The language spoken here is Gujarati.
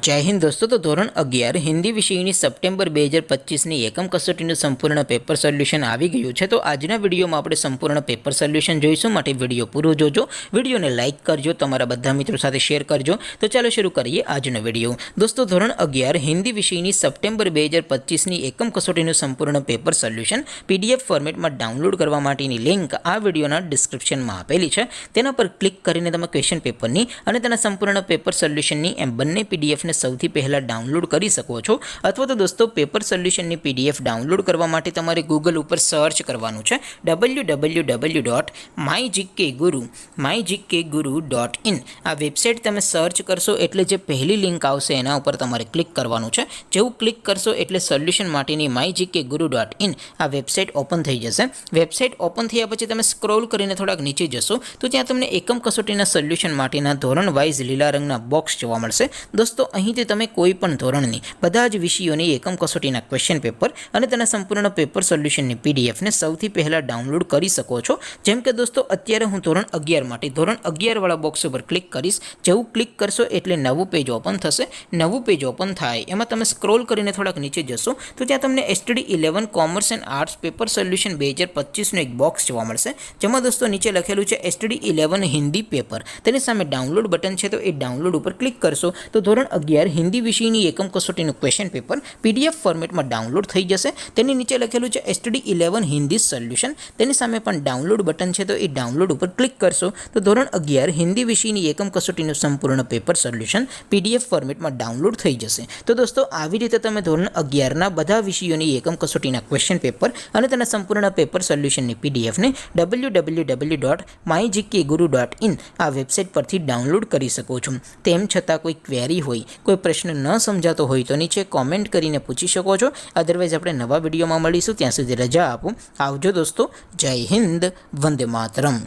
जय हिंद दोस्तों। तो धोरण 11 हिंदी विषयनी सप्टेम्बर 2025 एकम कसोटीનું સંપૂર્ણ પેપર સોલ્યુશન આવી ગયું છે। તો આજના વિડીયોમાં આપણે સંપૂર્ણ પેપર સોલ્યુશન જોઈશું, માટે વિડીયો પૂરો જોજો, વિડીયોને લાઇક કરજો, તમારા બધા મિત્રો સાથે શેર કરજો। તો ચાલો શરૂ કરીએ આજનો વિડીયો। દોસ્તો ધોરણ 11 હિન્દી વિષયની સપ્ટેમ્બર 2025 એકમ કસોટીનું સંપૂર્ણ પેપર સોલ્યુશન PDF ફોર્મેટમાં ડાઉનલોડ કરવા માટેની લિંક આ વિડીયોના ડિસ્ક્રિપ્શનમાં આપેલી છે। તેના પર ક્લિક કરીને તમે ક્વેશ્ચન પેપરની અને તેના સંપૂર્ણ પેપર સોલ્યુશનની એમ બંને PDF ને સૌથી પહેલા ડાઉનલોડ કરી શકો છો। અથવા તો દોસ્તો પેપર સોલ્યુશનની PDF ડાઉનલોડ કરવા માટે તમારે ગૂગલ ઉપર સર્ચ કરવાનું છે www.mygkguru.in। આ વેબસાઇટ તમે સર્ચ કરશો એટલે જે પહેલી લિંક આવશે એના ઉપર તમારે ક્લિક કરવાનું છે। જેવું ક્લિક કરશો એટલે સોલ્યુશન માટેની mygkguru.in આ વેબસાઇટ ઓપન થઈ જશે। વેબસાઇટ ઓપન થયા પછી તમે સ્ક્રોલ કરીને થોડાક નીચે જશો તો ત્યાં તમને એકમ કસોટીના સોલ્યુશન માટેના ધોરણ વાઇઝ લીલા રંગના બોક્સ જોવા મળશે। દોસ્તો અહીંથી તમે કોઈ પણ ધોરણની બધા જ વિષયોની એકમ કસોટીના ક્વેશ્ચન પેપર અને તેના સંપૂર્ણ પેપર સોલ્યુશનની PDF ને સૌથી પહેલા ડાઉનલોડ કરી શકો છો। જેમ કે દોસ્તો અત્યારે હું ધોરણ 11 માટે ધોરણ 11 વાળા બોક્સ ઉપર ક્લિક કરીશ। જેવું ક્લિક કરશો એટલે નવું પેજ ઓપન થશે। નવું પેજ ઓપન થાય એમાં તમે સ્ક્રોલ કરીને થોડાક નીચે જશો તો ત્યાં તમને STD 11 commerce and arts paper solution 2025નું એક બોક્સ જોવા મળશે, જેમાં દોસ્તો નીચે લખેલું છે STD 11 હિન્દી પેપર। તેની સામે ડાઉનલોડ બટન છે, તો એ ડાઉનલોડ ઉપર ક્લિક કરશો તો ધોરણ 11 હિન્દી વિષયની એકમ કસોટીનું ક્વેશ્ચન પેપર PDF ફોર્મેટમાં ડાઉનલોડ થઈ જશે। તેની નીચે લખેલું છે STD 11 હિન્દી સોલ્યુશન, તેની સામે પણ ડાઉનલોડ બટન છે, તો એ ડાઉનલોડ ઉપર ક્લિક કરશો તો ધોરણ 11 હિન્દી વિષયની એકમ કસોટીનું સંપૂર્ણ પેપર સોલ્યુશન PDF ફોર્મેટમાં ડાઉનલોડ થઈ જશે। તો દોસ્તો આવી રીતે તમે ધોરણ 11ના બધા વિષયોની એકમ કસોટીના ક્વેશ્ચન પેપર અને તેના સંપૂર્ણ પેપર સોલ્યુશનની PDF ને www.mygkguru.in આ વેબસાઇટ પરથી ડાઉનલોડ કરી શકો છો। તેમ છતાં કોઈ ક્વેરી હોય, કોઈ પ્રશ્ન ન સમજાતો હોય તો નીચે કોમેન્ટ કરીને પૂછી શકો છો। અધરવાઇઝ આપણે નવા વિડીયોમાં મળીશું, ત્યાં સુધી રજા આપો। આવજો દોસ્તો, જય હિન્દ, વંદે માતરમ।